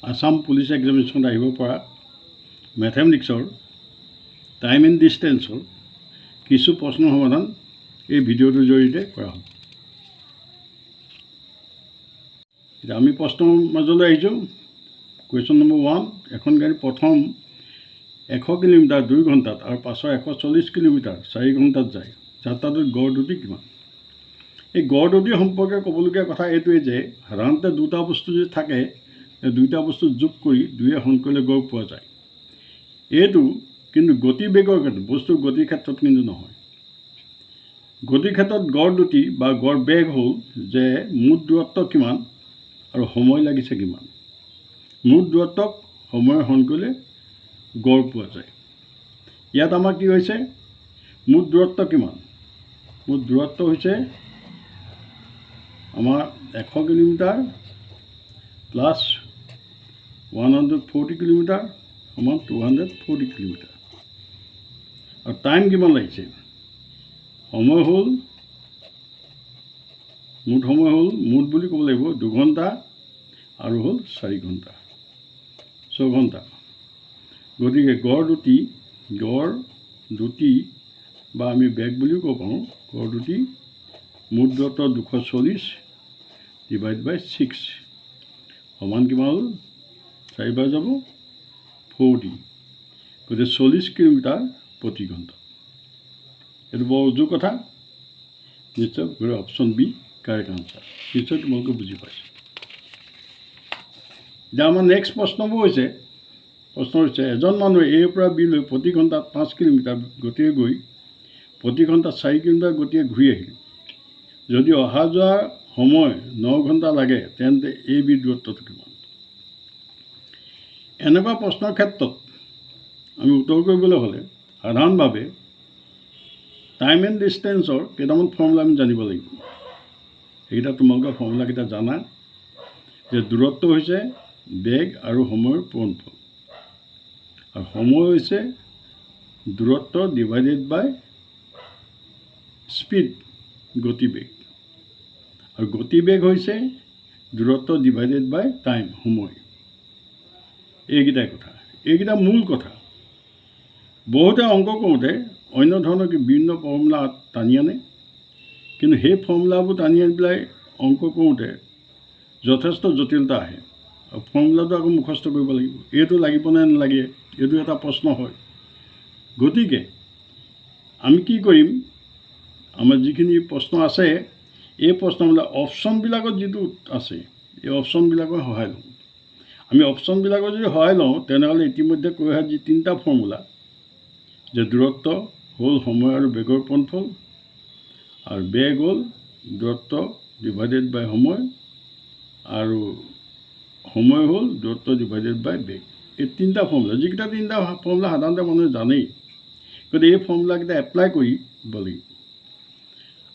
Assam police এক্সামিনেশ্যনত আহিব পৰা মেথমেটিক্সৰ time and ডিষ্টেঞ্চৰ কিছু প্ৰশ্নৰ সমাধান এই ভিডিঅ'টোৰ জৰিয়তে কৰা হ'ব। এতিয়া আমি প্ৰশ্নৰ মাজলৈ আহিছোঁ। কুৱেশ্যন নম্বৰ 1, এখন গাড়ী প্ৰথম 100 কিলোমিটাৰ 2 ঘণ্টাত আৰু পাছৰ 140 কিলোমিটাৰ 4 ঘণ্টাত যায়। যাত্ৰাটোত গড় দ্ৰুতি কিমান? এই গড় দ্ৰুতি সম্পৰ্কে ক'বলগীয়া কথা এইটোৱে যে সাধাৰণতে দুটা বস্তু যদি থাকে, দুইটা বস্তু যোগ কৰি 2 হৰণ কৰিলে গড় পোৱা যায়। এইটো কিন্তু গতিবেগৰ ক্ষেত্ৰত, বস্তুৰ গতিৰ ক্ষেত্ৰত কিন্তু নহয়। গতিৰ ক্ষেত্ৰত গড় দ্ৰুতি বা গড় বেগ হ'ল যে মুঠ দূৰত্ব কিমান আৰু সময় লাগিছে কিমান। মুঠ দূৰত্বক সময় হৰণ কৰিলে গড় পোৱা যায়। ইয়াত আমাৰ কি হৈছে, মুঠ দূৰত্ব কিমান? মুঠ দূৰত্ব হৈছে আমাৰ 100 কিলোমিটাৰ প্লাছ 140 কিলোমিটাৰ সমান 240 কিলোমিটাৰ। আৰু টাইম কিমান লাগিছে? সময় হ'ল, মুঠ সময় হ'ল, মুঠ বুলি ক'ব লাগিব 2 ঘণ্টা আৰু হ'ল 4 ঘণ্টা, 6 ঘণ্টা। গতিকে গড় দ্ৰুতি বা আমি বেগ বুলিও ক'ব পাৰোঁ। গড় দ্ৰুতি মুঠ দূৰত্ব 240 / 6 সমান কিমান হ'ল? 4 বাৰ যাব 40, গতিকে 40 কিলোমিটাৰ প্ৰতি ঘণ্টা। এইটো বৰ উজু কথা। নিশ্চয় অপশ্যন বি কাৰেক্ট আনচাৰ। নিশ্চয় তোমালোকে বুজি পাইছে। এতিয়া আমাৰ নেক্সট প্ৰশ্নবোৰ হৈছে, এজন মানুহে এৰ পৰা বিলৈ প্ৰতি ঘণ্টাত 5 কিলোমিটাৰ গতিৰে গৈ প্ৰতি ঘণ্টাত 4 কিলোমিটাৰ গতিৰে ঘূৰি আহিল। যদি অহা যোৱাৰ সময় 9 ঘণ্টা লাগে, তেন্তে এই বি দূৰত্বটো কিমান? এনেকুৱা প্ৰশ্নৰ ক্ষেত্ৰত আমি উত্তৰ কৰিবলৈ হ'লে সাধাৰণভাৱে টাইম এণ্ড ডিষ্টেঞ্চৰ কেইটামান ফৰ্মুলা আমি জানিব লাগিব। সেইকেইটা তোমালোকে ফৰ্মুলাকেইটা জানা যে দূৰত্ব হৈছে বেগ আৰু সময়ৰ পূৰণফল, আৰু সময় হৈছে দূৰত্ব ডিভাইডেড বাই স্পীড, গতিবেগ, আৰু গতিবেগ হৈছে দূৰত্ব ডিভাইডেড বাই টাইম, সময়। এইকেইটাই কথা, এইকেইটা মূল কথা। বহুতে অংক কৰোঁতে অন্য ধৰণৰ বিভিন্ন ফৰ্মুলা টানি আনে, কিন্তু সেই ফৰ্মুলাবোৰ টানি আনি পেলাই অংক কৰোঁতে যথেষ্ট জটিলতা আহে। আৰু ফৰ্মুলাটো আকৌ মুখস্থ কৰিব লাগিব। এইটো লাগিব নে নালাগে, এইটো এটা প্ৰশ্ন হয়। গতিকে আমি কি কৰিম, আমাৰ যিখিনি প্ৰশ্ন আছে এই প্ৰশ্নবিলাক অপশ্যনবিলাকত যিটো আছে এই অপশ্যনবিলাকৰ সহায় লওঁ। আমি অপশ্যনবিলাকৰ যদি সহায় লওঁ তেনেহ'লে ইতিমধ্যে কৈ অহা যি 3টা ফৰ্মুলা, যে দূৰত্ব হ'ল সময় আৰু বেগৰ পূৰণফল, আৰু বেগ হ'ল দূৰত্ব ডিভাইডেড বাই সময়, আৰু সময় হ'ল দূৰত্ব ডিভাইডেড বাই বেগ। এই 3টা ফৰ্মুলা, যিকেইটা 3টা ফৰ্মুলা সাধাৰণতে মানুহে জানেই, গতিকে এই ফৰ্মুলাকেইটা এপ্লাই কৰিব লাগিব।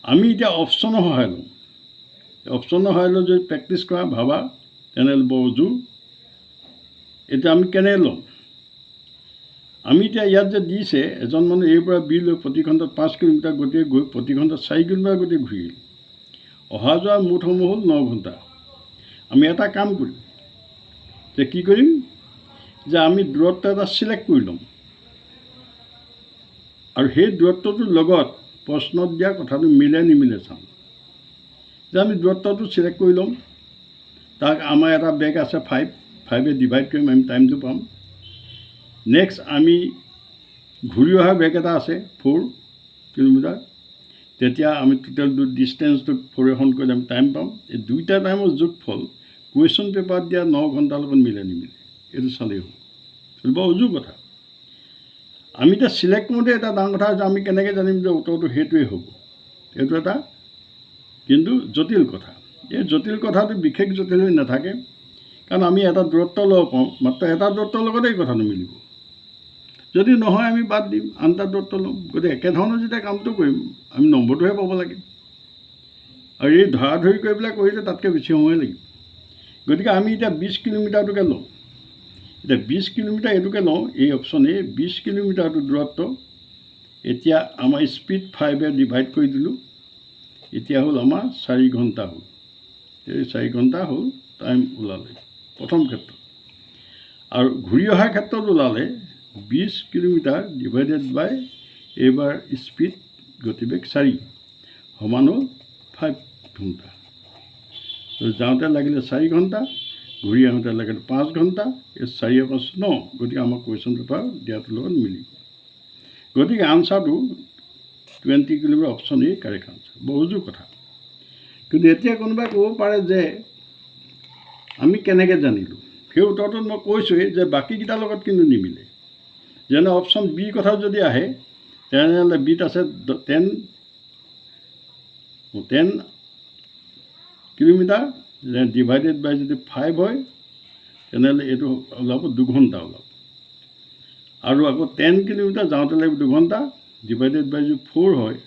আমি এতিয়া অপশ্যনৰ সহায় লওঁ। অপশ্যনৰ সহায় লৈ যদি প্ৰেক্টিছ কৰা ভাবা তেনেহ'লে বৰ উজু। এতিয়া আমি কেনেকৈ ল'ম? আমি এতিয়া ইয়াত যে দিছে, এজন মানুহ এৰ পৰা বি লৈ প্ৰতি ঘণ্টাত 5 কিলোমিটাৰ গতিৰে গৈ প্ৰতি ঘণ্টাত 4 কিলোমিটাৰ গতিৰে ঘূৰিল। অহা যোৱাৰ মুঠ সময় হ'ল 9 ঘণ্টা। আমি এটা কাম কৰিম, যে কি কৰিম, যে আমি দূৰত্ব এটা ছিলেক্ট কৰি ল'ম, আৰু সেই দূৰত্বটোৰ লগত প্ৰশ্নত দিয়া কথাটো মিলে নিমিলে চাম। যে আমি দূৰত্বটো ছিলেক্ট কৰি ল'ম, তাক আমাৰ এটা বেগ আছে 5 ডিভাইড কৰিম, আমি টাইমটো পাম। নেক্সট আমি ঘূৰি অহা বেগ এটা আছে 4 কিলোমিটাৰ, তেতিয়া আমি টোটেল ডিষ্টেঞ্চটো 4 হৰণ কৰিলে আমি টাইম পাম। এই দুইটা টাইমৰ যোগফল কুৱেশ্যন পেপাৰত দিয়া 9 ঘণ্টাৰ লগত মিলে নিমিলে, এইটো চালেই হ'ল। এইটো বৰ উজু কথা। আমি এতিয়া ছিলেক্ট কৰোঁতে এটা ডাঙৰ কথা হৈছে, আমি কেনেকৈ জানিম যে উত্তৰটো সেইটোৱেই হ'ব। এইটো এটা কিন্তু জটিল কথা। এই জটিল কথাটো বিশেষ জটিল হৈ নাথাকে, কাৰণ আমি এটা দূৰত্ব ল'ব পাৰোঁ, মাত্ৰ এটা দূৰত্বৰ লগতে এই কথাটো মিলিব। যদি নহয় আমি বাদ দিম, আন এটা দূৰত্ব ল'ম। গতিকে একেধৰণৰ যেতিয়া কামটো কৰিম আমি নম্বৰটোহে পাব লাগে, আৰু এই ধৰাধৰি কৰি পেলাই কৰিলে তাতকৈ বেছি সময় লাগিব। গতিকে আমি এতিয়া 20 কিলোমিটাৰটোকে লওঁ। এতিয়া 20 কিলোমিটাৰ এইটোকে লওঁ, এই অপশ্যনে 20 কিলোমিটাৰটো দূৰত্ব। এতিয়া আমাৰ স্পীড 5 ডিভাইড কৰি দিলোঁ, এতিয়া হ'ল আমাৰ 4 ঘণ্টা হ'ল। এই 4 ঘণ্টা হ'ল টাইম ওলালে প্ৰথম ক্ষেত্ৰত। আৰু ঘূৰি অহাৰ ক্ষেত্ৰত ওলালে 20 কিলোমিটাৰ ডিভাইডেড বাই এইবাৰ স্পীড গতিবেগ 4 সমান হ'ল 5 ঘণ্টা। যাওঁতে লাগিলে 4 ঘণ্টা, ঘূৰি আহোঁতে লাগিলে 5 ঘণ্টা, এই 4 + 9, গতিকে আমাৰ কুৱেশ্যন পেপাৰ দিয়াটোৰ লগত মিলিব। গতিকে আনচাৰটো 20 kilometre option A correct answer. বহুযোৰ কথা। কিন্তু এতিয়া কোনোবাই ক'ব পাৰে যে আমি কেনেকৈ জানিলোঁ? সেই উত্তৰটোত মই কৈছোঁৱেই যে বাকীকেইটাৰ লগত কিন্তু নিমিলে। যেনে অপশ্যন বি কথা যদি আহে, তেনেহ'লে বিত আছে 10 কিলোমিটাৰ ডিভাইডেড বাই যদি 5 হয়, তেনেহ'লে এইটো ওলাব 2 ঘণ্টা ওলাব। আৰু আকৌ 10 কিলোমিটাৰ যাওঁতে লাগিব 2 ঘণ্টা, ডিভাইডেড বাই যদি 4 হয়,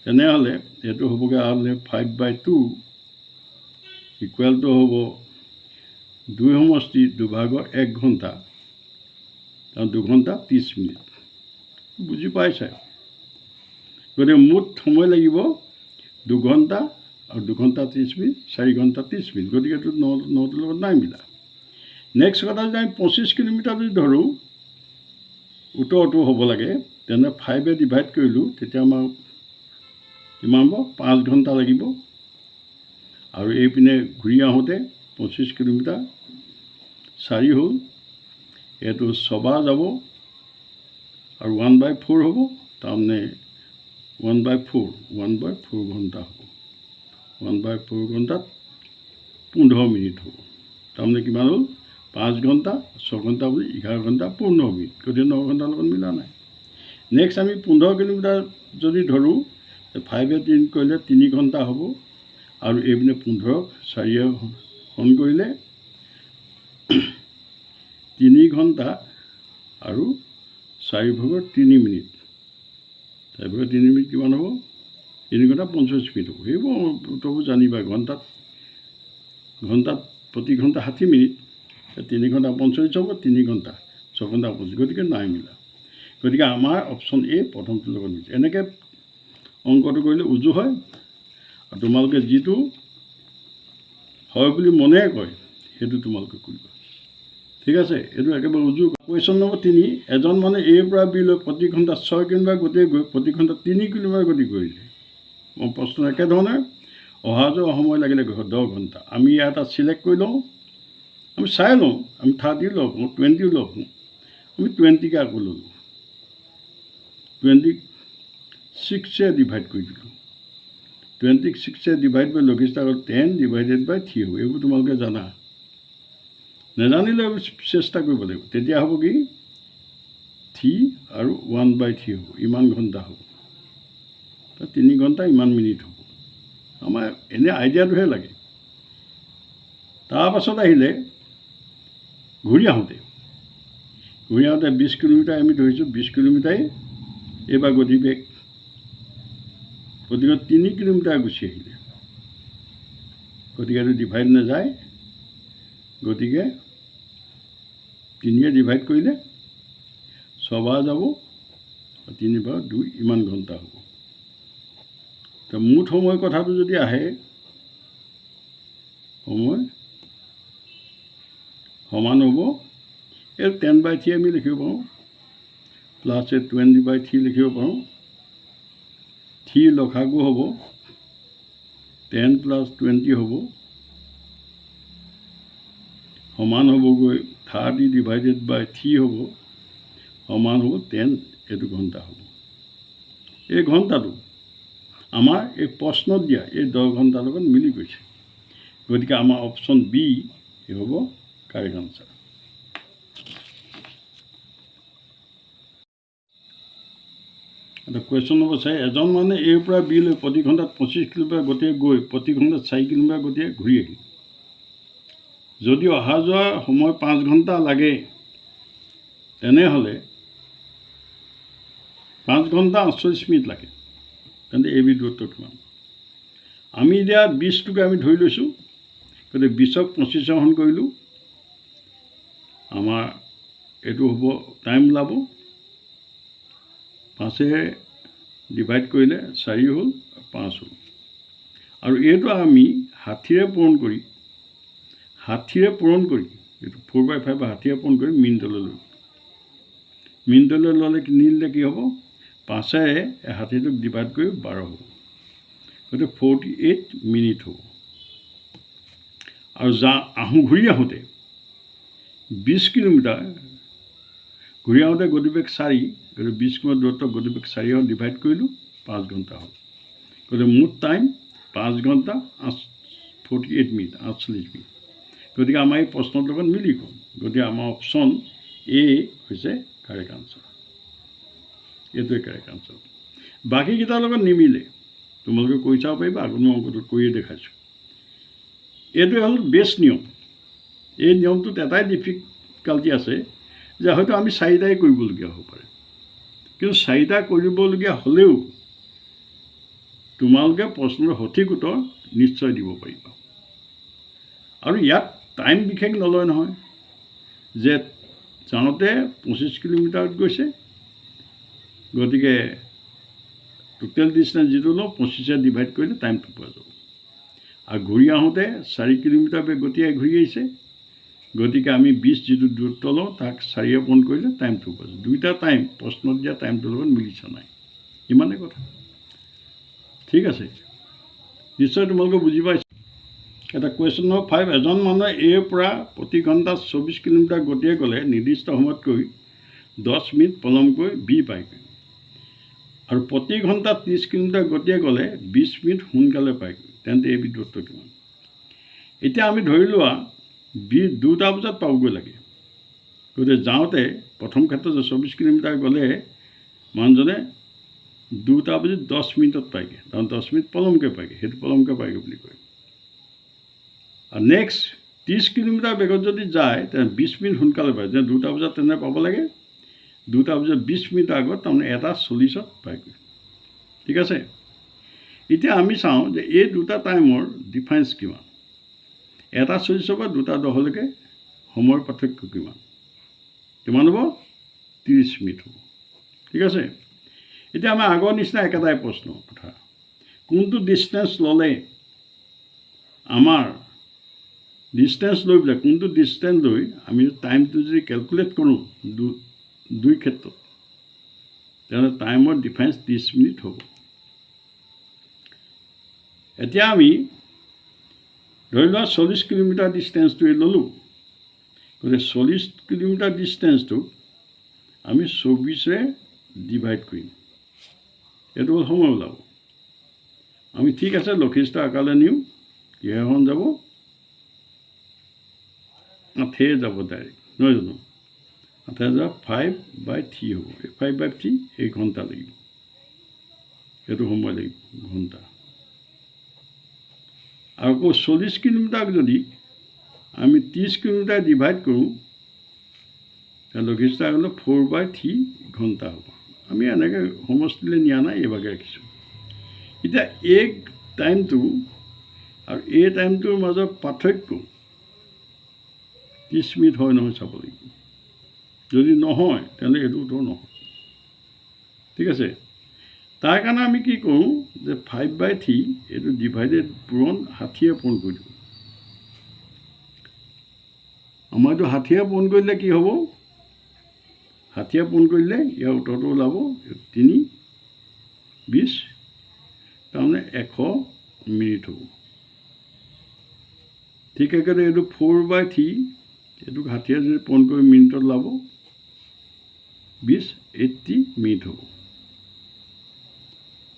তেনেহ'লে এইটো হ'বগৈ আৰু 5/2 ইকুৱেলটো হ'ব 2 সমষ্টি 2/1 ঘণ্টা, কাৰণ 2 ঘণ্টা 30 মিনিট। বুজি পাইছে? গতিকে মুঠ সময় লাগিব 2 ঘণ্টা আৰু 2 ঘণ্টা 30 মিনিট, 4 ঘণ্টা 30 মিনিট। গতিকে এইটো 9টোৰ লগত নাই মিলা। নেক্সট কথা যদি আমি 25 কিলোমিটাৰ যদি ধৰোঁ, উত্তৰটো হ'ব লাগে, তেনে 5 ডিভাইড কৰিলোঁ, তেতিয়া আমাৰ কিমান হ'ব? 5 ঘণ্টা লাগিব। আৰু এইপিনে ঘূৰি আহোঁতে 25 কিলোমিটাৰ 4 হ'ল, এইটো 6 বাৰ যাব আৰু 1/4 হ'ব, তাৰমানে 1/4 ঘণ্টা হ'ব। 1/4 ঘণ্টাত 15 মিনিট হ'ব। তাৰমানে কিমান হ'ল? 5 ঘণ্টা 6 ঘণ্টা বুলি 11 ঘণ্টা 15 মিনিট। গতিকে 9 ঘণ্টাৰ লগত মিলা নাই। নেক্সট আমি 15 কিলোমিটাৰ যদি ধৰোঁ, 5 3 কৰিলে 3 ঘণ্টা হ'ব, আৰু এইপিনে 15 4 হৰণ কৰিলে 3 ঘণ্টা আৰু 4/3 মিনিট। 4/3 মিনিট কিমান হ'ব? 3 ঘণ্টা 45 মিনিট হ'ব। সেইবোৰ উত্তৰবোৰ জানিবা। ঘণ্টাত প্ৰতি ঘণ্টা 60 মিনিট, 3 ঘণ্টা 45 হ'ব, 3 ঘণ্টা 6 ঘণ্টা 25, গতিকে নাই মিলা। গতিকে আমাৰ অপশ্যন এ প্ৰথমটোৰ লগত মিলিছে। এনেকৈ অংকটো কৰিলে উজু হয়, আৰু তোমালোকে যিটো হয় বুলি মনে কয় সেইটো তোমালোকে কৰিবা। ঠিক আছে? এইটো একেবাৰে উজু। কুৱেশ্যন নম্বৰ 3, এজন মানুহে এৰ পৰা বিলৈ প্ৰতি ঘণ্টাত 6 কিলোমিটাৰ গতিয়ে গৈ প্ৰতি ঘণ্টাত 3 কিলোমিটাৰ গতি কৰিলে। মই প্ৰশ্ন একেধৰণে, অহা যোৱা সময় লাগিলে 10 ঘণ্টা। আমি ইয়াত চিলেক্ট কৰি লওঁ, আমি চাই লওঁ, আমি 30 লওঁ, 20 লওঁ, আমি 20কে আকৌ ল'লোঁ, 26 ডিভাইড কৰি দিলোঁ। 26 ডিভাইড বাই লঘিষ্ঠ 10 ডিভাইডেড বাই 3 হ'ব। এইবোৰ তোমালোকে জানা। নাজানিলে চেষ্টা কৰিব লাগিব। তেতিয়া হ'ব কি? 3 আৰু 1/3 হ'ব, ইমান ঘণ্টা হ'ব। 3 ঘণ্টা ইমান মিনিট হ'ব। আমাৰ এনেই আইডিয়াটোহে লাগে। তাৰপাছত আহিলে ঘূৰি আহোঁতে 20 কিলোমিটাৰ আমি ধৰিছোঁ। 20 কিলোমিটাৰেই এইবাৰ গতিবেগ, গতিকে 3 কিলোমিটাৰ গুচি আহিলে, গতিকে এইটো ডিভাইড নাযায়। গতিকে 3 ডিভাইড কৰিলে 6 বাৰ যাব, 3 বাৰ 2 ইমান ঘণ্টা হ'ব। তো মুঠ সময় কথাটো যদি আহে, সময় সমান হ'ব, এই 10/3 আমি লিখিব পাৰোঁ, প্লাছ 20/3 লিখিব পাৰোঁ। 3 লসাগু হ'ব, 10 + 20 হ'ব, সমান হ'বগৈ 30 ডিভাইডেড বাই 3 হ'ব, সমান হ'ব 10, এইটো ঘণ্টা হ'ব। এই ঘণ্টাটো আমাৰ এই প্ৰশ্নত দিয়া এই 10 ঘণ্টাৰ লগত মিলি গৈছে। গতিকে আমাৰ অপশ্যন বি হ'ব কাৰেক্ট আনচাৰ। এটা কুৱেশ্যন নম্বৰ 4, এজন মানুহে এৰ পৰা বিলৈ প্ৰতি ঘণ্টাত 25 কিলোমিটাৰ গতিয়ে গৈ প্ৰতি ঘণ্টাত 4 কিলোমিটাৰ গতিয়ে ঘূৰি আহিল। যদি অহা যোৱাৰ সময় 5 ঘণ্টা লাগে, তেনেহ'লে 5 ঘণ্টা 48 মিনিট লাগে। তেন্তে এই দূৰত্ব কিমান? আমি এতিয়া 20টোকে আমি ধৰি লৈছোঁ। গতিকে 20ক 25 হৰণ কৰিলোঁ, আমাৰ এইটো হ'ব টাইম ওলাব। 5 ডিভাইড কৰিলে 4 হ'ল, 5 হ'ল। আৰু এইটো আমি 60ৰে পূৰণ কৰি এইটো 4/5 ষাঠিয়ে পোন কৰি মিনিটলৈ লৈ মিনিটলৈ ল'লে নিলে কি হ'ব 5ৰে 60টোক ডিভাইড কৰি 12 হ'ব গতিকে 48 মিনিট হ'ব আৰু ঘূৰি আহোঁতে 20 কিলোমিটাৰ ঘূৰি আহোঁতে গতিবেগ 4 গতিকে 20 কিলোমিটাৰ দূৰত্ব গতিবেগ 4 ডিভাইড কৰিলোঁ 5 ঘণ্টা হ'ল গতিকে মুঠ টাইম 5 ঘণ্টা 48 মিনিট 48 মিনিট গতিকে আমাৰ এই প্ৰশ্নৰ লগত মিলি গ'ল গতিকে আমাৰ অপশ্যন এ হৈছে কাৰেক্ট আনচাৰ এইটোৱে কাৰেক্ট আনচাৰ বাকীকেইটাৰ লগত নিমিলে তোমালোকে কৈ চাব পাৰিবা আগৰ অংকটোত কৰিয়ে দেখাইছোঁ এইটোৱে হ'ল বেষ্ট নিয়ম এই নিয়মটোত এটাই ডিফিকাল্টি আছে যে হয়তো আমি 4টাই কৰিবলগীয়া হ'ব পাৰে কিন্তু 4টা কৰিবলগীয়া হ'লেও তোমালোকে প্ৰশ্নৰ সঠিক উত্তৰ নিশ্চয় দিব পাৰিবা আৰু ইয়াত টাইম বিশেষ নলয় নহয় যে যাওঁতে 25 কিলোমিটাৰত গৈছে গতিকে টোটেল ডিষ্টেঞ্চ যিটো লওঁ 25 ডিভাইড কৰিলে টাইমটো পোৱা যাব আৰু ঘূৰি আহোঁতে 4 কিলোমিটাৰ গতিৰে ঘূৰি আহিছে গতিকে আমি 20 যিটো দূৰত্ব লওঁ তাক 4 পোন কৰিলে টাইমটো পোৱা যাব দুইটা টাইম প্ৰশ্নত দিয়া টাইমটোৰ লগত মিলিছে নাই ইমানেই কথা ঠিক আছে নিশ্চয় তোমালোকে বুজি পাইছা এটা কুৱেশ্যন নম্বৰ 5 এজন মানুহে এৰ পৰা প্ৰতি ঘণ্টাত 24 কিলোমিটাৰ গতিৰে গ'লে নিৰ্দিষ্ট সময়তকৈ 10 মিনিট পলমকৈ বি পায়গৈ আৰু প্ৰতি ঘণ্টাত 30 কিলোমিটাৰ গতিৰে গ'লে 20 মিনিট সোনকালে পায়গৈ তেন্তে এই দূৰত্ব কিমান এতিয়া আমি ধৰি লোৱা 2টা বজাত পাবগৈ লাগে গতিকে যাওঁতে প্ৰথম ক্ষেত্ৰত 24 কিলোমিটাৰ গ'লে মানুহজনে 2টা বাজি 10 মিনিটত পায়গৈ কাৰণ 10 মিনিট পলমকৈ পায়গৈ সেইটো পলমকৈ পায়গৈ বুলি কয় আৰু নেক্সট 30 কিলোমিটাৰ বেগত যদি যায় তেনে 20 মিনিট সোনকালে পায় যেনে 2টা বজাত তেনে পাব লাগে 2টা বজাত 20 মিনিট আগত তাৰমানে 1:40ত পায়গৈ ঠিক আছে এতিয়া আমি চাওঁ যে এই দুটা টাইমৰ ডিফাৰেঞ্চ কিমান 1:40 পৰা 2:10লৈকে সময়ৰ পাৰ্থক্য কিমান হ'ব 30 মিনিট হ'ব ঠিক আছে এতিয়া আমাৰ আগৰ নিচিনা একেটাই প্ৰশ্ন কথা কোনটো ডিষ্টেঞ্চ ল'লে আমাৰ ডিষ্টেঞ্চ লৈ পেলাই কোনটো ডিষ্টেঞ্চ লৈ আমি টাইমটো যদি কেলকুলেট কৰোঁ দুই ক্ষেত্ৰত তেনেহ'লে টাইমৰ ডিফাৰেঞ্চ 30 মিনিট হ'ব এতিয়া আমি ধৰি লোৱা 40 কিলোমিটাৰ ডিষ্টেঞ্চটোৱে ল'লোঁ গতিকে 40 কিলোমিটাৰ ডিষ্টেঞ্চটো আমি 24ৰে ডিভাইড কৰিম এইটো হ'ল সময় ওলাব আমি ঠিক আছে লক্ষিষ্ঠ আকাৰলৈ নিওঁ কিহেখন যাব 8 যাব ডাইৰেক্ট নহয় জানো 8 যাব 5/3 হ'ব 5/3 এই ঘণ্টা লাগিব এইটো সময় লাগিব ঘণ্টা আৰু আকৌ 40 কিলোমিটাৰক যদি আমি 30 কিলোমিটাৰ ডিভাইড কৰোঁ লক্ষিষ্ঠ আকাৰলৈ 4/3 ঘণ্টা হ'ব আমি এনেকৈ সমষ্টিলৈ নিয়া নাই এইভাগে ৰাখিছোঁ এতিয়া এই টাইমটো আৰু এই টাইমটোৰ মাজত পাৰ্থক্য 30 মিনিট হয় নহয় চাব লাগিব যদি নহয় তেনেহ'লে এইটো উত্তৰ নহয় ঠিক আছে তাৰ কাৰণে আমি কি কৰোঁ যে 5/3 এইটো ডিভাইডেড পূৰণ 60 পূৰণ কৰি দিওঁ আমাৰ এইটো 60 পূৰণ কৰিলে কি হ'ব 60 পূৰণ কৰিলে ইয়াৰ উত্তৰটো ওলাব 3:20 তাৰমানে 100 মিনিট হ'ব ঠিক একেদৰে এইটো 4/3 এইটোক 60 যদি পূৰণ কৰি মিনিটত ওলাব 80 মিনিট হ'ব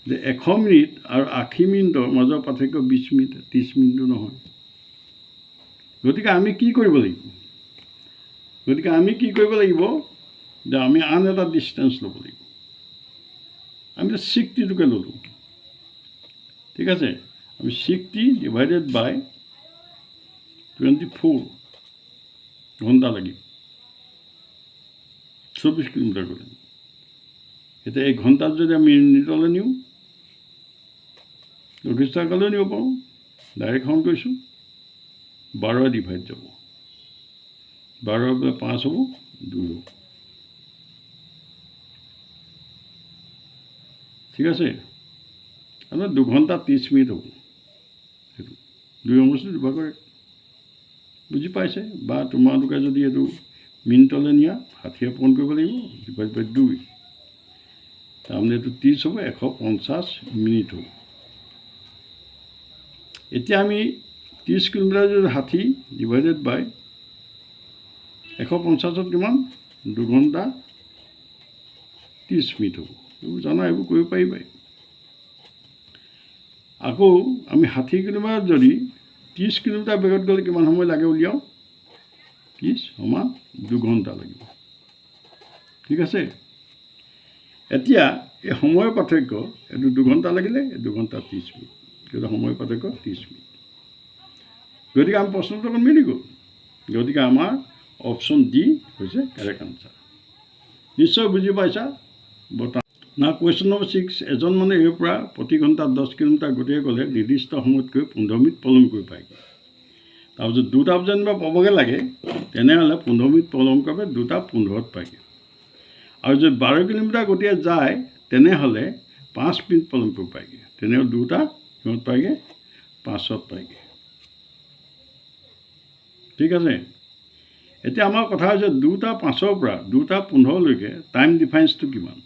যে 100 মিনিট আৰু 80 মিনিটৰ মাজৰ পাৰ্থক্য 20 মিনিট 30 মিনিটো নহয় গতিকে আমি কি কৰিব লাগিব যে আমি আন এটা ডিষ্টেঞ্চ ল'ব লাগিব আমি 60টোকে ল'লোঁ ঠিক আছে আমি 60 ডিভাইডেড বাই 24 ঘণ্টা লাগিব 24 কিলোমিটাৰ গ'লে এতিয়া এই ঘণ্টাত যদি আমি মিনিটলৈ নিওঁ লক্ষিষ্ঠ আকাৰলৈ নিব পাৰোঁ ডাইৰেক্ট কাউণ্ট কৰিছোঁ 12 ডিভাইড যাব 12 5 হ'ব 2 হ'ব ঠিক আছে আপোনাৰ 2 ঘণ্টা 30 মিনিট হ'ব সেইটো 2 সমষ্টি 2 ভাগ কৰে বুজি পাইছে? বা তোমালোকে যদি এইটো মিনিটলৈ নিয়া 60 পূৰণ কৰিব লাগিব / 2 তাৰমানে এইটো 30 হ'ব 150 মিনিট হ'ব। এতিয়া আমি 30 কিলোমিটাৰ যদি 60 / 150ত কিমান 2 ঘণ্টা 30 মিনিট হ'ব। এইবোৰ জানা, এইবোৰ কৰিব পাৰিবাই। আকৌ আমি 60 কিলোমিটাৰত যদি 30 কিলোমিটাৰ বেগত গ'লে কিমান সময় লাগে উলিয়াওঁ? 30 সমান 2 ঘণ্টা লাগিব। ঠিক আছে? এতিয়া এই সময়ৰ পাৰ্থক্য, এইটো 2 ঘণ্টা লাগিলে 2 ঘণ্টা 30 মিনিট, কিন্তু সময়ৰ পাৰ্থক্য 30 মিনিট। গতিকে আমি প্ৰশ্নটো অকণ মিলি গ'ল। গতিকে আমাৰ অপশ্যন ডি হৈছে কাৰেক্ট আনচাৰ। নিশ্চয় বুজি পাইছা? না কুৱেশ্যন নম্বৰ 6, এজন মানুহে ইয়াৰ পৰা প্ৰতি ঘণ্টাত 10 কিলোমিটাৰ গতিৰে গ'লে নিৰ্দিষ্ট সময়তকৈ 15 মিনিট পলম কৰিব পায়। তাৰপিছত 2টা যেনিবা পাবগৈ লাগে, তেনেহ'লে 15 মিনিট পলম কৰিব 2:15ত পায়গৈ। আৰু যদি 12 কিলোমিটাৰ গতিৰে যায় তেনেহ'লে 5 মিনিট পলম কৰিব পায়গৈ। তেনেহ'লে 2টা কিমান পায়গৈ? 5ত পায়গৈ। ঠিক আছে? এতিয়া আমাৰ কথা হৈছে 2:05ৰ পৰা 2:15লৈকে টাইম ডিফাৰেঞ্চটো কিমান?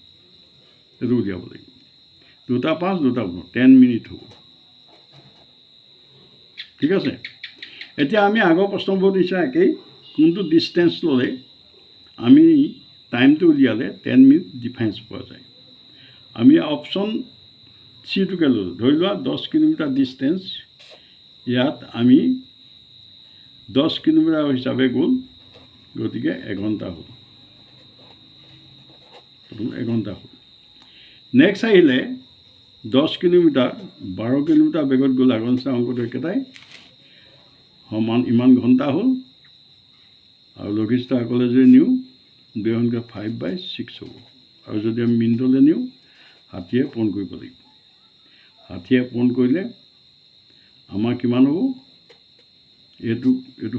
এইটো উলিয়াব লাগিব। 2:05, 2:15, 10 মিনিট হ'ব। ঠিক আছে? এতিয়া আমি আগৰ প্ৰশ্নবোৰ নিচিনা একেই, কোনটো ডিষ্টেঞ্চ ল'লে আমি টাইমটো উলিয়ালে 10 মিনিট ডিফাৰেঞ্চ পোৱা যায়। আমি অপশ্যন চিটোকে ল'লোঁ। ধৰি লোৱা 10 কিলোমিটাৰ ডিষ্টেঞ্চ, ইয়াত আমি 10 কিলোমিটাৰ হিচাপে গ'ল, গতিকে এঘণ্টা হ'ল। 1 ঘণ্টা হ'ল। নেক্সট আহিলে 10 কিলোমিটাৰ 12 কিলোমিটাৰ বেগত গ'ল, আগৰ নিচিনা অংকটো একেটাই, সমান ইমান ঘণ্টা হ'ল। আৰু লঘিষ্ঠ আগলৈ যদি নিওঁ 5/6 হ'ব। আৰু যদি আমি মিনিটলৈ নিওঁ 60 পূৰণ কৰিব লাগিব। 60 পূৰণ কৰিলে আমাৰ কিমান হ'ব? এইটো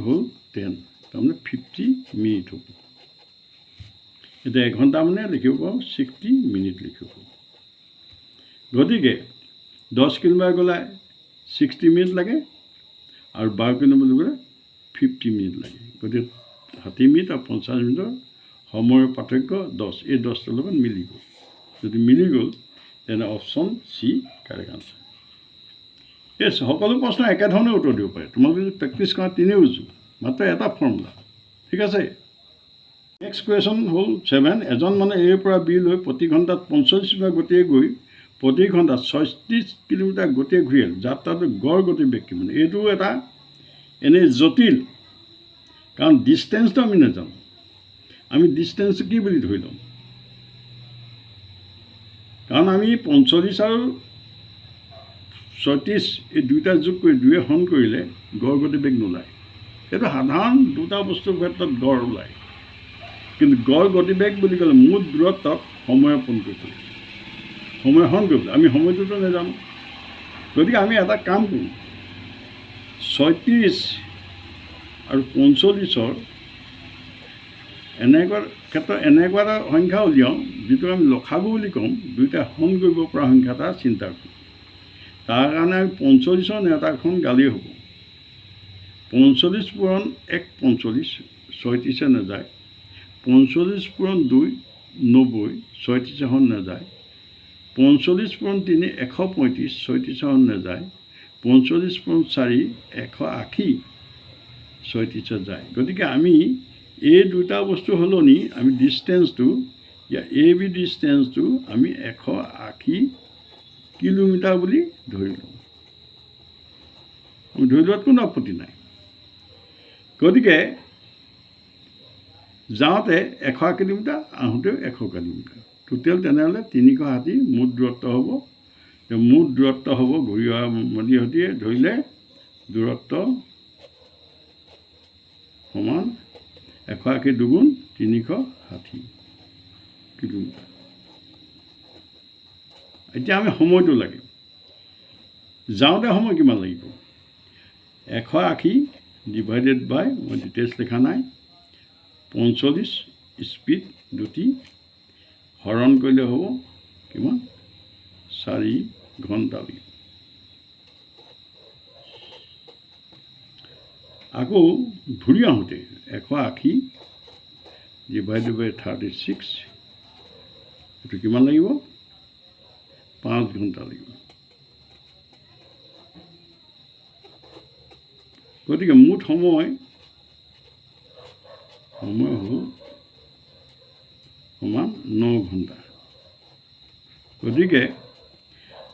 হ'ল 10, তাৰমানে 50 মিনিট হ'ব। এতিয়া 1 ঘণ্টা মানে লিখিব পাৰোঁ 60 মিনিট লিখিব পাৰোঁ। গতিকে 10 কিলোমিটাৰ গ'লে 60 মিনিট লাগে, আৰু 12 কিলোমিটাৰ গ'লে 50 মিনিট লাগে। গতিকে 60 মিনিট আৰু 50 মিনিটৰ সময়ৰ পাৰ্থক্য 10, এই 10টাৰ লগত মিলি গ'ল। যদি মিলি গ'ল তেনে অপশ্যন চি কাৰেক্ট আনচাৰ। এই সকলো প্ৰশ্ন একেধৰণে উত্তৰ দিব পাৰে। তোমালোকে যদি প্ৰেক্টিছ কৰা 3 উজু, মাত্ৰ এটা ফৰ্মুলা। ঠিক আছে? নেক্সট কুৱেশ্যন হ'ল 7, এজন মানুহে এৰ পৰা বি লৈ প্ৰতি ঘণ্টাত 45 কিলোমিটাৰ গতিৰে গৈ প্ৰতি ঘণ্টাত 36 কিলোমিটাৰ গতিৰে ঘূৰি আহিল। যাত্ৰাটো গড় গতিবেগ কিমান? এইটো এটা এনেই জটিল, কাৰণ ডিষ্টেঞ্চটো আমি নাজানো। আমি ডিষ্টেঞ্চ কি বুলি ধৰি ল'ম? কাৰণ আমি 45 আৰু 36 এই দুইটা যোগ কৰি 2য়ে হৰণ কৰিলে গড় গতিবেগ নোলায়। সেইটো সাধাৰণ দুটা বস্তুৰ ক্ষেত্ৰত গড় ওলায়, কিন্তু গড় গতিবেগ বুলি ক'লে মুঠ দূৰত্বক সময় পূৰণ কৰিব লাগিব, সময় হৰণ কৰিব লাগিব। আমি সময়টোতো নাজানো। গতিকে আমি এটা কাম কৰোঁ, 36 আৰু 45ৰ এনেকুৱা ক্ষেত্ৰত এনেকুৱা এটা সংখ্যা উলিয়াওঁ যিটো আমি লসাগু বুলি ক'ম, দুইটা হৰণ কৰিব পৰা সংখ্যা এটা চিন্তা কৰোঁ। তাৰ কাৰণে আমি 45ৰ নেওতাখন গালেই হ'ব। 45 পূৰণ 1 45, 36 নাযায়। 45 পূৰণ 2 90, 36 নাযায়। 45 পূৰণ 3 135, 36 নাযায়। 45 পূৰণ 4 180, 36 যায়। গতিকে আমি এই দুটা বস্তু সলনি আমি ডিষ্টেঞ্চটো, এ বি ডিষ্টেঞ্চটো আমি 180 কিলোমিটাৰ বুলি ধৰি লওঁ। আমি ধৰি লোৱাত কোনো আপত্তি নাই। গতিকে যাওঁতে 100 কিলোমিটাৰ, আহোঁতেও 100 কিলোমিটাৰ, টোটেল তেনেহ'লে 360 মুঠ দূৰত্ব হ'ব। মুঠ দূৰত্ব হ'ব ঘূৰি অহা সতিয়ে ধৰিলে দূৰত্ব সমান 180 দুগুণ 360 কিলোমিটাৰ। এতিয়া আমি সময়টো লাগে। যাওঁতে সময় কিমান লাগিব? 180 ডিভাইডেড বাই, মই ডিটেইলছ লিখা নাই, 45 স্পীড দুটি হৰণ কৰিলে হ'ব কিমান? 4 ঘণ্টা লাগিব। আকৌ ঘূৰি আহোঁতে 180 ডিভাইডেড বাই 36 এইটো কিমান লাগিব 5 ঘণ্টা লাগিব গতিকে মুঠ সময় হ'ল সমান 9 ঘণ্টা গতিকে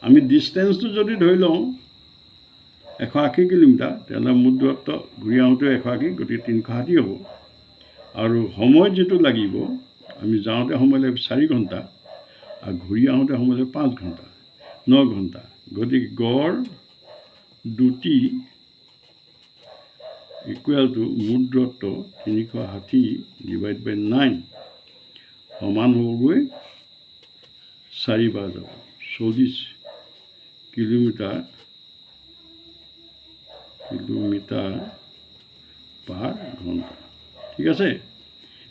আমি ডিষ্টেঞ্চটো যদি ধৰি লওঁ 180 কিলোমিটাৰ তেতিয়াহ'লে মুঠ দূৰত্ব ঘূৰি আহোঁতে 180 গতিকে 360 হ'ব আৰু সময় যিটো লাগিব আমি যাওঁতে সময় লাগিব 4 ঘণ্টা আৰু ঘূৰি আহোঁতে সময় লাগিব 5 ঘণ্টা 9 ঘণ্টা গতিকে গড় দুটি ইকুৱেল টু মুঠ দূৰত্ব 360 ডিভাইড বাই 9 সমান হ'বগৈ 4 বাৰ যাব 40 কিলোমিটাৰ পাৰ ঘণ্টা ঠিক আছে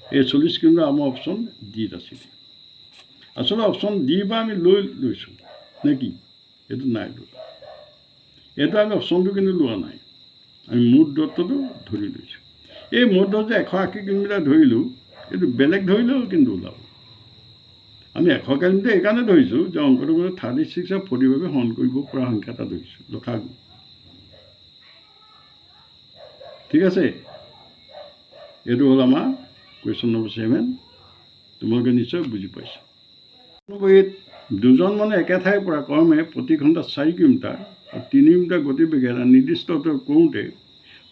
এই 40 কিলোমিটাৰ আমাৰ অপশ্যন ডিত আছিল আচলতে অপশ্যন ডি বা আমি লৈছোঁ নে কি এইটো নাই লোৱা এইটো আমি অপশ্যনটো কিন্তু লোৱা নাই আমি মুঠ দূৰত্বটো ধৰি লৈছোঁ এই মুঠ দূৰত্ব 180 কিলোমিটাৰ ধৰিলোঁ এইটো বেলেগ ধৰিলেও কিন্তু ওলাব আমি 100 কিলোমিটাৰ এইকাৰণে ধৰিছোঁ যে অংকটো মানে 36 আৰু 40 ভাৱে হৰণ কৰিব পৰা সংখ্যা এটা ধৰিছোঁ লখাগু ঠিক আছে এইটো হ'ল আমাৰ কুৱেশ্যন নম্বৰ 7 তোমালোকে নিশ্চয় বুজি পাইছা নম্বৰ 8 দুজন মানে একে ঠাইৰ পৰা ক্ৰমে প্ৰতি ঘণ্টাত 4 কিলোমিটাৰ আৰু 3 মিটাৰ গতিবেগে এটা নিৰ্দিষ্ট কৰোঁতে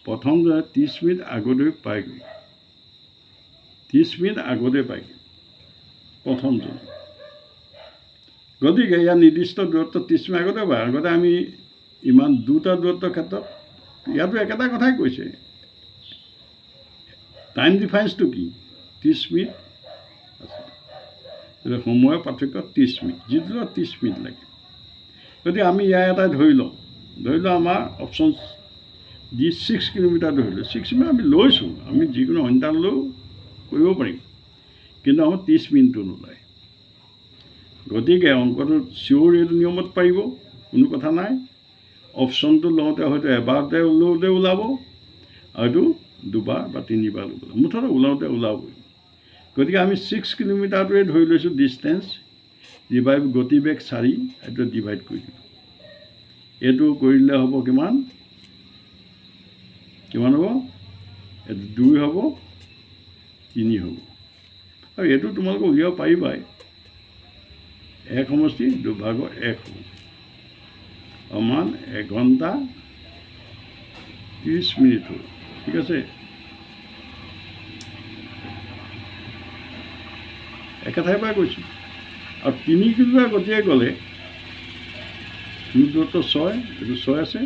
প্ৰথমজনে 30 মিনিট আগলৈ পায়গৈ 30 মিনিট আগতে পায়গৈ প্ৰথমজনে গতিকে ইয়াৰ নিৰ্দিষ্ট দূৰত্ব 30 মিনিট আগতে পায় আগতে আমি ইমান দুটা দূৰত্বৰ ক্ষেত্ৰত ইয়াতো একেটা কথাই কৈছে টাইম ডিফাৰেঞ্চটো কি 30 মিনিট আছে সময়ৰ পাৰ্থক্য 30 মিনিট যিটো 30 মিনিট লাগে গতিকে আমি ইয়াৰ এটাই ধৰি লওঁ আমাৰ অপশ্যন ডি 6 কিলোমিটাৰ ধৰিলোঁ 6 মিনিট আমি লৈছোঁ আমি যিকোনো অন্য এটা ল'লেও কৰিব পাৰিম কিন্তু আমাৰ 30 মিনিটটো নোলায় গতিকে অংকটো চিয়'ৰ এইটো নিয়মত পাৰিব কোনো কথা নাই অপশ্যনটো লওঁতে হয়তো এবাৰতে ওলাব আৰু দুবাৰ বা তিনিবাৰ ওলাব মুঠতে ওলাওঁতে ওলাবই গতিকে আমি 6 কিলোমিটাৰটোৱে ধৰি লৈছোঁ ডিষ্টেঞ্চ ডিভাইড গতিবেগ 4 এইটো ডিভাইড কৰি দিলোঁ এইটো কৰিলে হ'ব কিমান হ'ব এইটো 2 হ'ব 3 হ'ব আৰু এইটো তোমালোকে উলিয়াব পাৰিবাই 1 সমষ্টি 2 ভাগৰ 1 হ'ব সমান 1 ঘণ্টা 30 মিনিট হ'ল ঠিক আছে একে ঠাইৰ পৰাই কৈছোঁ আৰু 3 কিলোমিটাৰ গতিয়ে গ'লে দূৰত্ব 6 এইটো 6 আছে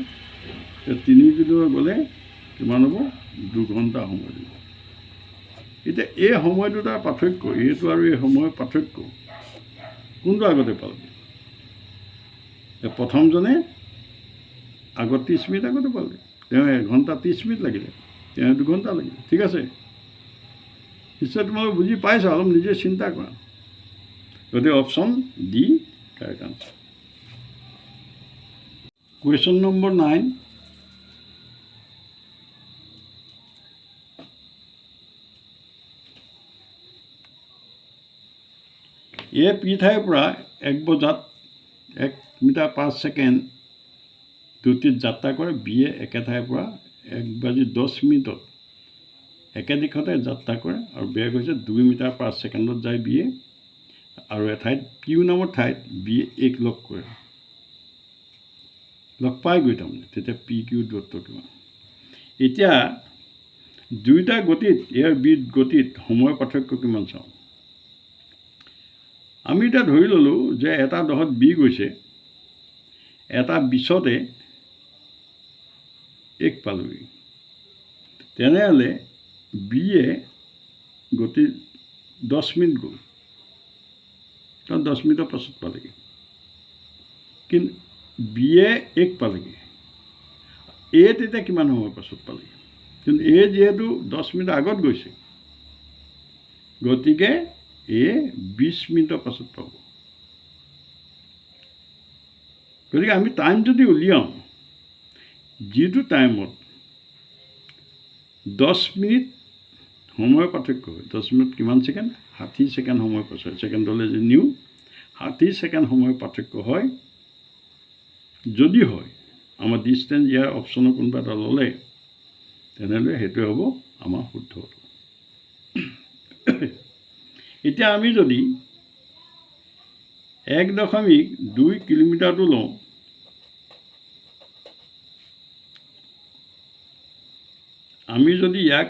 3 কিলোমিটাৰ গ'লে কিমান হ'ব 2 ঘণ্টা সময় দিব এতিয়া এই সময় দুটাৰ পাৰ্থক্য এইটো আৰু এই সময়ৰ পাৰ্থক্য কোনটো আগতে পালে প্ৰথমজনে আগত 30 মিনিট আগতে পালে তেওঁ 1 ঘণ্টা 30 মিনিট লাগিলে তেওঁ 2 ঘণ্টা লাগিলে ঠিক আছে নিশ্চয় তোমালোকে বুজি পাইছা অলপ নিজে চিন্তা কৰা গতিকে option D correct answer question number 9 A P ঠাইৰ পৰা 1 বজাত 1 মিটাৰ পাৰ ছেকেণ্ড দ্ৰুতিত যাত্ৰা কৰে বিয়ে একে ঠাইৰ পৰা 1:10 একে দিশতে যাত্ৰা কৰে আৰু বেগ হৈছে 2 মিটাৰ পাৰ ছেকেণ্ডত যায় বিয়ে আৰু এঠাইত কিউ নামৰ ঠাইত বিয়ে এক লগ কৰে লগ পাইগৈ তাৰমানে তেতিয়া পি কিউ দূৰত্ব কিমান এতিয়া দুয়োটা গতিত ইয়াৰ গতিত সময়ৰ পাৰ্থক্য কিমান চাওঁ আমি এতিয়া ধৰি ল'লোঁ যে এটা দহত বি গৈছে এটা 20তে 1 পালোগৈ তেনেহ'লে বিয়ে গতি 10 মিনিট গ'ল কাৰণ 10 মিনিটৰ পাছত পালেগৈ কিন্তু বিয়ে 1 পালেগৈ এ তেতিয়া কিমান সময়ৰ পাছত পালেগৈ কিন্তু এ যিহেতু 10 মিনিট আগত গৈছে গতিকে এ 20 মিনিটৰ পাছত পাব গতিকে আমি টাইম যদি উলিয়াওঁ যিটো টাইমত 10 মিনিট সময়ৰ পাৰ্থক্য হয়। 10 মিনিট কিমান ছেকেণ্ড? 60 ছেকেণ্ড সময় পাছত ছেকেণ্ডলৈ যে নিওঁ 60 ছেকেণ্ড সময়ৰ পাৰ্থক্য হয়। যদি হয় আমাৰ ডিষ্টেঞ্চ ইয়াৰ অপশ্যনৰ কোনোবা এটা ল'লে তেনেহ'লে সেইটোৱে হ'ব আমাৰ শুদ্ধ উত্তৰ। এতিয়া আমি যদি 1.2 কিলোমিটাৰটো লওঁ, আমি যদি ইয়াক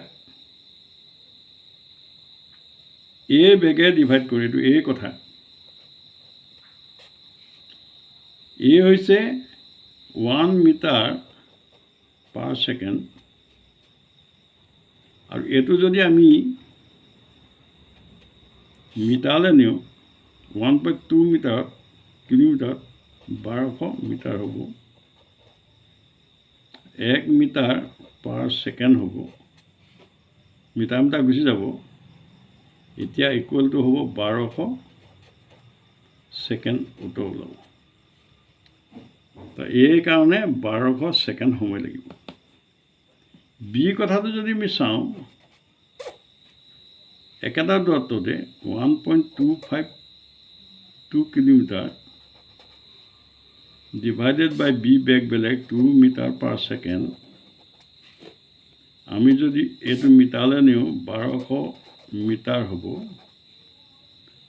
এ বেগে ডিভাইড কৰি, এইটো এ কথা, এ হৈছে 1 মিটাৰ পাৰ ছেকেণ্ড, আৰু এইটো যদি আমি মিটাৰলৈ নিওঁ 1.2 কিলোমিটাৰ 1200 মিটাৰ হ'ব। 1 মিটাৰ পাৰ ছেকেণ্ড হ'ব। মিটাৰ মিটাৰ গুচি যাব। এতিয়া ইকুৱেলটো হ'ব 1200 ছেকেণ্ড উত্তৰ ওলাব। এই কাৰণে 1200 ছেকেণ্ড সময় লাগিব। বি কথাটো যদি আমি চাওঁ, একেটা দূৰত্বতে 1.252 কিলোমিটাৰ ডিভাইডেড বাই বি বেগ বেলেগ 2 মিটাৰ পাৰ ছেকেণ্ড। আমি যদি এইটো মিটাৰলৈ নিওঁ 1200 মিটাৰ হ'ব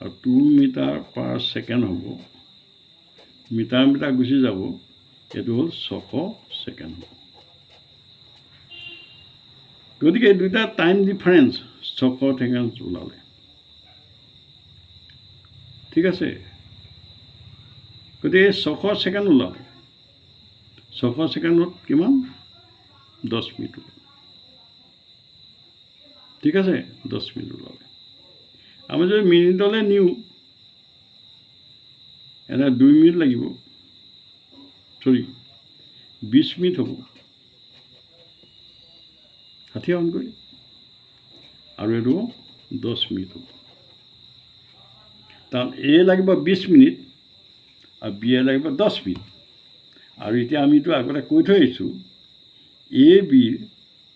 আৰু 2 মিটাৰ পাৰ ছেকেণ্ড হ'ব। মিটাৰ মিটাৰ গুচি যাব, এইটো হ'ল 600 ছেকেণ্ড হ'ব। গতিকে এই দুটা টাইম ডিফাৰেঞ্চ 600 ছেকেণ্ড ওলালে। ঠিক আছে, গতিকে 600 ছেকেণ্ড ওলালে। 600 ছেকেণ্ডত কিমান? 10 মিনিট ওলালে। ঠিক আছে, 10 মিনিট ওলালে। আমি যদি মিনিটলৈ নিওঁ এনে 2 মিনিট লাগিব, 20 মিনিট হ'ব। 60 অন কৰি আৰু এইটো 10 মিনিট হ'ব। কাৰণ এ লাগিব 20 মিনিট আৰু বি এ লাগিব 10 মিনিট। আৰু এতিয়া আমিতো আগতে কৈ থৈ আহিছোঁ, এ বিৰ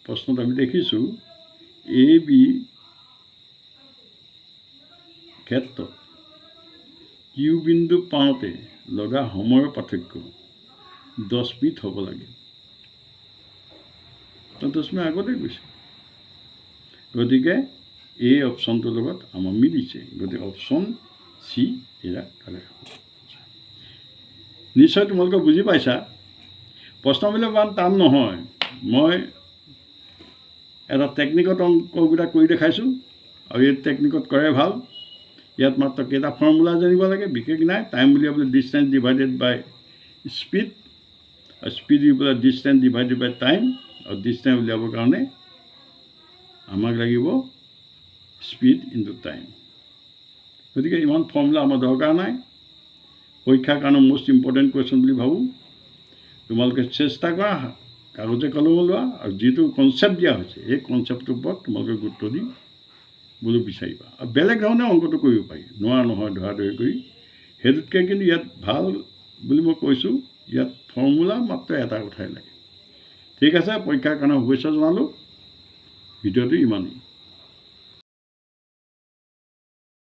প্ৰশ্নত আমি দেখিছোঁ এ বি ক্ষেত্ৰত কিউ বিন্দু পাওঁতে লগা সময়ৰ পাৰ্থক্য 10 মিনিট হ'ব লাগে। 10 মিনিট আগতে গৈছে। গতিকে এই অপশ্যনটোৰ লগত আমাৰ মিলিছে। গতিকে অপশ্যন চি এয়া কাৰেক্ট হ'ব। নিশ্চয় তোমালোকে বুজি পাইছা। প্ৰশ্নবিলাক ইমান টান নহয়। মই এটা টেকনিকত অংকবিলাক কৰি দেখাইছোঁ আৰু এই টেকনিকত কৰে ভাল। ইয়াত মাত্ৰ কেইটা ফৰ্মুলা জানিব লাগে, বিশেষ নাই। টাইম উলিয়াবলৈ ডিষ্টেঞ্চ ডিভাইডেড বাই স্পীড, আৰু স্পীড উলিয়াবলৈ ডিষ্টেঞ্চ ডিভাইডেড বাই টাইম, আৰু ডিষ্টেঞ্চ উলিয়াবৰ কাৰণে আমাক লাগিব স্পীড ইনটু টাইম। গতিকে ইমান ফৰ্মুলা আমাৰ দৰকাৰ নাই। পৰীক্ষাৰ কাৰণে মষ্ট ইম্পৰ্টেণ্ট কুৱেশ্যন বুলি ভাবোঁ। তোমালোকে চেষ্টা কৰা, কাগজে কলমে লোৱা, আৰু যিটো কনচেপ্ট দিয়া হৈছে এই কনচেপ্টটোৰ ওপৰত তোমালোকে গুৰুত্ব দি বোলো বিচাৰিবা। আৰু বেলেগ ধৰণে অংকটো কৰিব পাৰি, নোৱাৰা নহয় ধৰাধৰি কৰি। সেইটোতকৈ কিন্তু ইয়াত ভাল বুলি মই কৈছোঁ, ইয়াত ফৰ্মুলা মাত্ৰ এটা কথাই লাগে। ঠিক আছে, পৰীক্ষাৰ কাৰণে শুভেচ্ছা জনালোঁ। ভিডিঅ'টো ইমানেই।